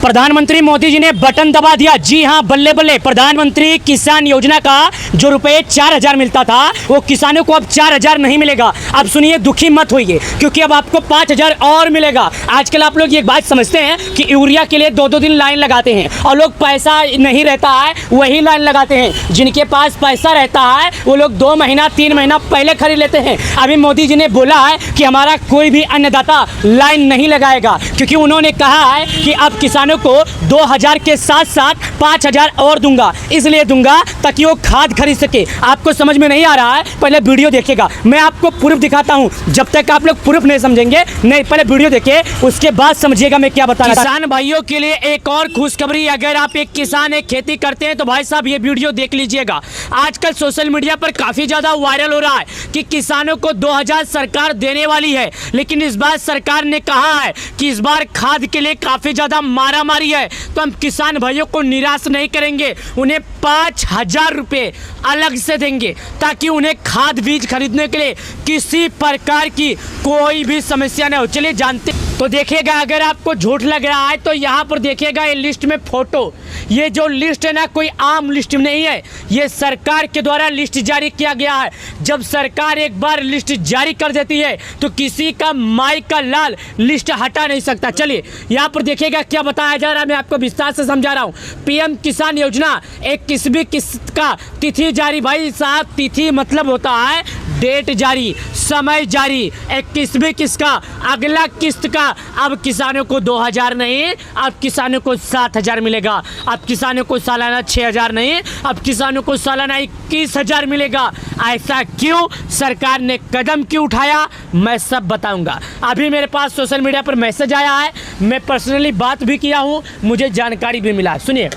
प्रधानमंत्री मोदी जी ने बटन दबा दिया। जी हां, बल्ले बल्ले। प्रधानमंत्री किसान योजना का जो रुपए 4000 मिलता था वो किसानों को अब 4000 नहीं मिलेगा। अब सुनिए, दुखी मत होइए, क्योंकि अब आपको 5000 और मिलेगा। आजकल आप लोग ये बात समझते हैं कि यूरिया के लिए 2-2 दिन लाइन लगाते हैं और लोग पैसा नहीं रहता है वही लाइन लगाते हैं। जिनके पास पैसा रहता है वो लोग 2 महीना 3 महीना पहले खरीद लेते हैं। अभी मोदी जी ने बोला है कि हमारा कोई भी अन्नदाता लाइन नहीं लगाएगा, क्योंकि उन्होंने कहा है कि अब किसानों को 2000 के साथ साथ 5000 और दूंगा। इसलिए दूंगा ताकि वो खाद खरीद सके। आपको समझ में नहीं आ रहा है, पहले वीडियो देखिएगा, मैं आपको प्रूफ दिखाता हूं। जब तक आप लोग प्रूफ नहीं समझेंगे, नहीं, पहले वीडियो देखिए, उसके बाद समझिएगा मैं क्या बता रहा हूं। किसान भाइयों के लिए एक और खुशखबरी, अगर आप एक किसान एक खेती करते हैं तो भाई साहब ये वीडियो देख लीजिएगा। आजकल सोशल मीडिया पर काफी ज्यादा वायरल हो रहा है कि किसानों को 2000 सरकार देने वाली है, लेकिन इस बार सरकार ने कहा है कि इस बार खाद के लिए काफी ज्यादा मारामारी है। तो हम किसान भाइयों को निराश नहीं करेंगे, उन्हें 5000 रुपए अलग से देंगे ताकि उन्हें खाद बीज खरीदने के लिए किसी प्रकार की कोई भी समस्या न हो। चलिए जानते तो देखिएगा, अगर आपको झूठ लग रहा है तो यहाँ पर देखिएगा ये लिस्ट में फोटो। ये जो लिस्ट है ना, कोई आम लिस्ट नहीं है, ये सरकार के द्वारा लिस्ट जारी किया गया है। जब सरकार एक बार लिस्ट जारी कर देती है तो किसी का माई का लाल लिस्ट हटा नहीं सकता। चलिए यहाँ पर देखिएगा क्या बताया जा रहा है, मैं आपको विस्तार से समझा रहा हूँ। पीएम किसान योजना 21वीं किस्त का तिथि जारी। भाई साहब, तिथि मतलब होता है डेट जारी, समय जारी। 21वीं किस्त का अगला किस्त का अब किसानों को 2000 नहीं, अब किसानों को 7000 मिलेगा। अब किसानों को सालाना 6000 नहीं, अब किसानों को सालाना 21000 मिलेगा। ऐसा क्यों, सरकार ने कदम क्यों उठाया, मैं सब बताऊंगा। अभी मेरे पास सोशल मीडिया पर मैसेज आया है, मैं पर्सनली बात भी किया हूं, मुझे जानकारी भी मिला है। सुनिए,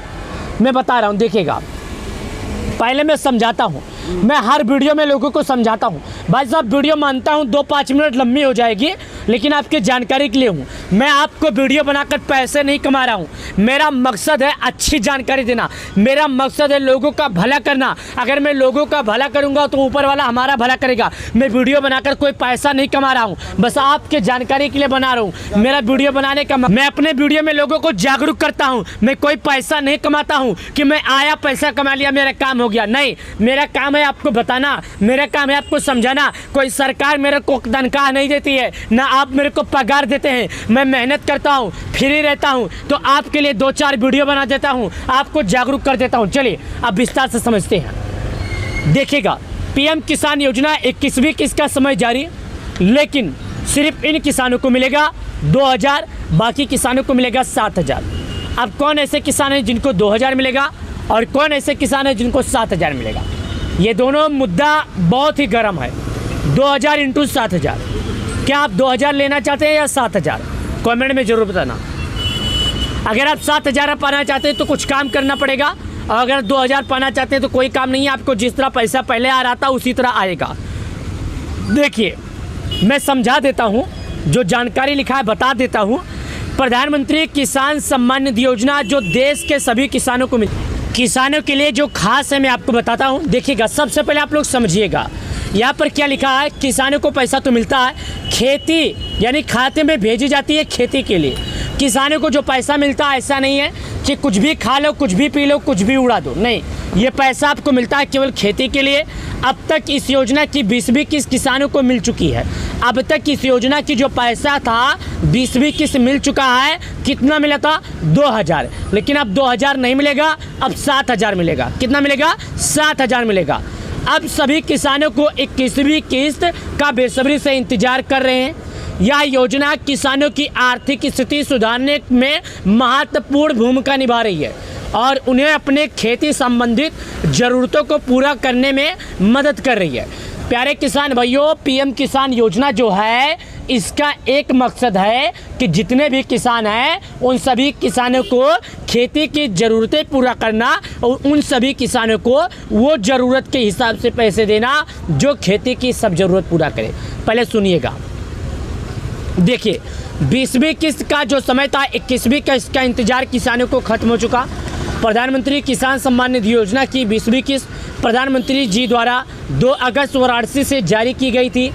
मैं बता रहा हूं, देखिएगा। पहले मैं समझाता हूं, मैं हर वीडियो में लोगों को समझाता हूं। भाई साहब, वीडियो मानता हूं 2-5 मिनट लंबी हो जाएगी, लेकिन आपकी जानकारी के लिए हूं। मैं आपको वीडियो बनाकर पैसे नहीं कमा रहा हूं। मेरा मकसद है अच्छी जानकारी देना, मेरा मकसद है लोगों का भला करना। अगर मैं लोगों का भला करूंगा तो ऊपर वाला हमारा भला करेगा। मैं वीडियो बनाकर कोई पैसा नहीं कमा रहा हूं, बस आपके जानकारी के लिए बना रहा हूं। मेरा वीडियो बनाने का मैं अपने वीडियो में लोगों को जागरूक करता हूं। मैं कोई पैसा नहीं कमाता हूं कि मैं आया पैसा कमा लिया मेरा काम हो गया। नहीं, मेरा काम है आपको बताना, मेरा काम है आपको समझाना। कोई सरकार मेरे को तनख्वाह नहीं देती है, ना आप मेरे को पगार देते हैं। मैं मेहनत करता हूं, फ्री रहता हूं, तो आपके लिए 2-4 वीडियो बना देता हूं, आपको जागरूक कर देता हूं। चलिए अब विस्तार से समझते हैं। देखिएगा, पीएम किसान योजना 21वीं किस्त का समय जारी, लेकिन सिर्फ इन किसानों को मिलेगा 2000, बाकी किसानों को मिलेगा 7000। अब कौन ऐसे किसान हैं जिनको 2000 मिलेगा और कौन ऐसे किसान हैं जिनको 7000 मिलेगा? ये दोनों मुद्दा बहुत ही गर्म है। 2000 × 7000, क्या आप 2000 लेना चाहते हैं या 7000? कमेंट में जरूर बताना। अगर आप 7000 पाना चाहते हैं तो कुछ काम करना पड़ेगा, और अगर 2000 पाना चाहते हैं तो कोई काम नहीं है। आपको जिस तरह पैसा पहले आ रहा था उसी तरह आएगा। देखिए, मैं समझा देता हूँ, जो जानकारी लिखा है बता देता हूँ। प्रधानमंत्री किसान सम्मान निधि योजना जो देश के सभी किसानों को किसानों के लिए जो खास है, मैं आपको बताता हूँ। देखिएगा, सबसे पहले आप लोग समझिएगा, यहाँ पर क्या लिखा है। किसानों को पैसा तो मिलता है, खेती यानी खाते में भेजी जाती है खेती के लिए। किसानों को जो पैसा मिलता है, ऐसा नहीं है कि कुछ भी खा लो, कुछ भी पी लो, कुछ भी उड़ा दो। नहीं, ये पैसा आपको मिलता है केवल खेती के लिए। अब तक इस योजना की 20वीं किस्त किसानों को मिल चुकी है। अब तक इस योजना की जो पैसा था 20वीं किस्त मिल चुका है। कितना मिला था? 2000, लेकिन अब 2000 नहीं मिलेगा, अब 7000 मिलेगा। कितना मिलेगा? 7000 मिलेगा। अब सभी किसानों को 21वीं किस्त का बेसब्री से इंतजार कर रहे हैं। यह योजना किसानों की आर्थिक स्थिति सुधारने में महत्वपूर्ण भूमिका निभा रही है और उन्हें अपने खेती संबंधित ज़रूरतों को पूरा करने में मदद कर रही है। प्यारे किसान भाइयों, पीएम किसान योजना जो है, इसका एक मकसद है कि जितने भी किसान हैं उन सभी किसानों को खेती की ज़रूरतें पूरा करना और उन सभी किसानों को वो ज़रूरत के हिसाब से पैसे देना जो खेती की सब ज़रूरत पूरा करे। पहले सुनिएगा, देखिए, 20वीं किस्त का जो समय था, 21वीं किस्त का इंतजार किसानों को खत्म हो चुका। प्रधानमंत्री किसान सम्मान निधि योजना की 20वीं किस्त प्रधानमंत्री जी द्वारा 2 अगस्त वाराणसी से जारी की गई थी।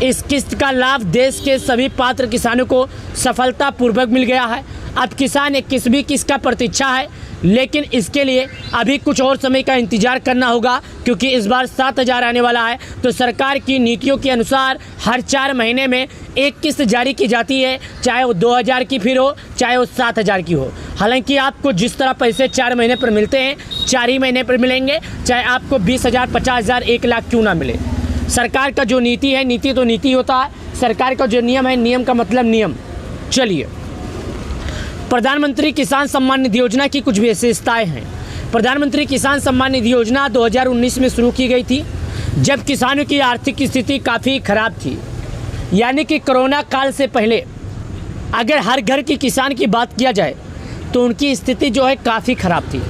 इस किस्त का लाभ देश के सभी पात्र किसानों को सफलतापूर्वक मिल गया है। अब किसान 21वीं किस्त का प्रतीक्षा है, लेकिन इसके लिए अभी कुछ और समय का इंतजार करना होगा, क्योंकि इस बार 7,000 आने वाला है। तो सरकार की नीतियों के अनुसार हर 4 महीने में एक किस्त जारी की जाती है, चाहे वो 2,000 की फिर हो, चाहे वो 7,000 की हो। हालांकि आपको जिस तरह पैसे 4 महीने पर मिलते हैं, 4 ही महीने पर मिलेंगे, चाहे आपको 20,000, 50,000, 1 लाख क्यों ना मिले। सरकार का जो नीति है, नीति तो नीति होता है, सरकार का जो नियम है, नियम का मतलब नियम। चलिए, प्रधानमंत्री किसान सम्मान निधि योजना की कुछ विशेषताएं हैं। प्रधानमंत्री किसान सम्मान निधि योजना 2019 में शुरू की गई थी, जब किसानों की आर्थिक स्थिति काफ़ी खराब थी, यानी कि कोरोना काल से पहले। अगर हर घर की किसान की बात किया जाए तो उनकी स्थिति जो है काफ़ी ख़राब थी।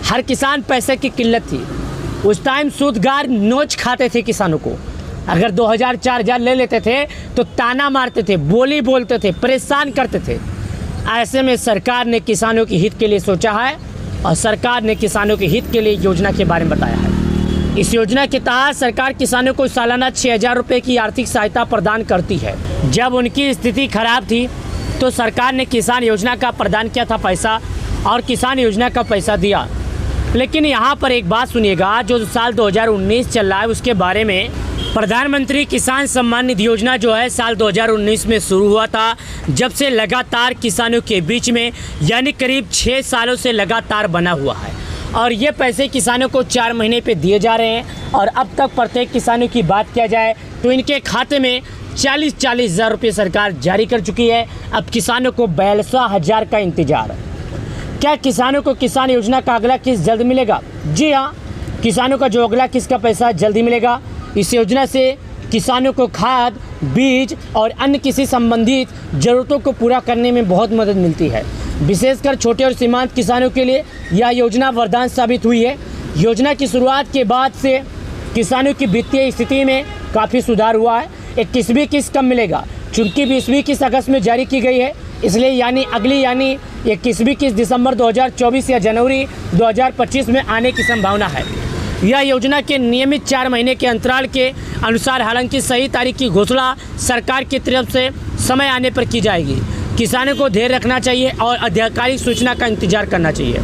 हर किसान पैसे की किल्लत थी। उस टाइम सूदगार नोच खाते थे किसानों को। अगर 2,000, 4,000 ले लेते थे तो ताना मारते थे, बोली बोलते थे, परेशान करते थे। ऐसे में सरकार ने किसानों के हित के लिए सोचा है और सरकार ने किसानों के हित के लिए योजना के बारे में बताया है। इस योजना के तहत सरकार किसानों को सालाना 6,000 रुपये की आर्थिक सहायता प्रदान करती है। जब उनकी स्थिति खराब थी तो सरकार ने किसान योजना का प्रदान किया था पैसा, और किसान योजना का पैसा दिया। लेकिन यहाँ पर एक बात सुनिएगा, जो साल 2019 चल रहा है उसके बारे में। प्रधानमंत्री किसान सम्मान निधि योजना जो है साल 2019 में शुरू हुआ था, जब से लगातार किसानों के बीच में, यानी करीब 6 सालों से लगातार बना हुआ है। और ये पैसे किसानों को 4 महीने पे दिए जा रहे हैं। और अब तक प्रत्येक किसानों की बात किया जाए तो इनके खाते में 40-40 हज़ार रुपये सरकार जारी कर चुकी है। अब किसानों को 42,000 का इंतजार। क्या किसानों को किसान योजना का अगला किस्त जल्द मिलेगा? जी हाँ, किसानों का जो अगला किस्त का पैसा जल्दी मिलेगा। इस योजना से किसानों को खाद, बीज और अन्य किसी संबंधित ज़रूरतों को पूरा करने में बहुत मदद मिलती है। विशेषकर छोटे और सीमांत किसानों के लिए यह योजना वरदान साबित हुई है। योजना की शुरुआत के बाद से किसानों की वित्तीय स्थिति में काफ़ी सुधार हुआ है। 21वीं किस्त कब मिलेगा? चूँकि 20वीं किस्त अगस्त में जारी की गई है, इसलिए यानी 21वीं किस्त दिसंबर 2024 या जनवरी 2025 में आने की संभावना है। यह योजना के नियमित 4 महीने के अंतराल के अनुसार, हालांकि सही तारीख की घोषणा सरकार की तरफ से समय आने पर की जाएगी। किसानों को धैर्य रखना चाहिए और आधिकारिक सूचना का इंतजार करना चाहिए।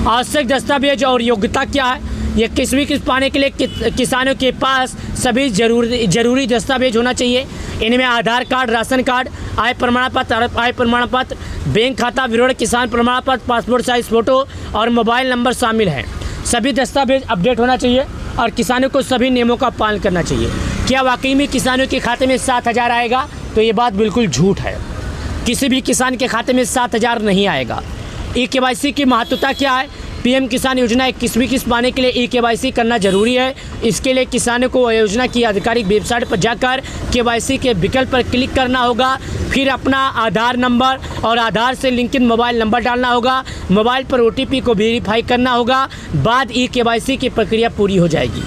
आवश्यक दस्तावेज और योग्यता क्या है? ये 21वीं किस्त पाने के लिए किसानों के पास सभी जरूरी दस्तावेज होना चाहिए। इनमें आधार कार्ड, राशन कार्ड, आय प्रमाण पत्र, बैंक खाता विवरण, किसान प्रमाण पत्र, पासपोर्ट साइज फ़ोटो और मोबाइल नंबर शामिल हैं। सभी दस्तावेज अपडेट होना चाहिए और किसानों को सभी नियमों का पालन करना चाहिए। क्या वाकई में किसानों के खाते में 7,000 आएगा? तो ये बात बिल्कुल झूठ है। किसी भी किसान के खाते में 7,000 नहीं आएगा। ई-KYC की महत्वता क्या है? पीएम किसान योजना 21वीं किस्त पाने के लिए ई-KYC करना जरूरी है। इसके लिए किसानों को योजना की आधिकारिक वेबसाइट पर जाकर KYC के विकल्प पर क्लिक करना होगा। फिर अपना आधार नंबर और आधार से लिंकित मोबाइल नंबर डालना होगा। मोबाइल पर OTP को वेरीफाई करना होगा। बाद ई-KYC की प्रक्रिया पूरी हो जाएगी।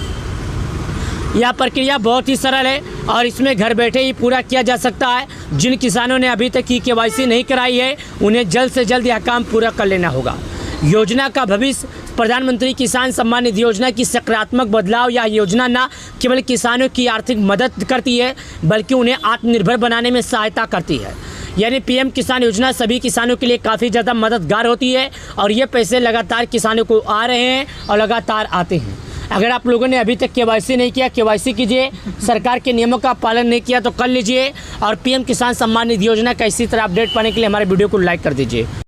यह प्रक्रिया बहुत ही सरल है और इसमें घर बैठे ही पूरा किया जा सकता है। जिन किसानों ने अभी तक ई-KYC नहीं कराई है, उन्हें जल्द से जल्द यह काम पूरा कर लेना होगा। योजना का भविष्य। प्रधानमंत्री किसान सम्मान निधि योजना की सकारात्मक बदलाव। यह योजना न केवल किसानों की आर्थिक मदद करती है, बल्कि उन्हें आत्मनिर्भर बनाने में सहायता करती है। यानी पीएम किसान योजना सभी किसानों के लिए काफ़ी ज़्यादा मददगार होती है और ये पैसे लगातार किसानों को आ रहे हैं और लगातार आते हैं। अगर आप लोगों ने अभी तक KYC नहीं किया, KYC कीजिए। सरकार के नियमों का पालन नहीं किया तो कर लीजिए। और पीएम किसान सम्मान निधि योजना का इसी तरह अपडेट पाने के लिए हमारे वीडियो को लाइक कर दीजिए।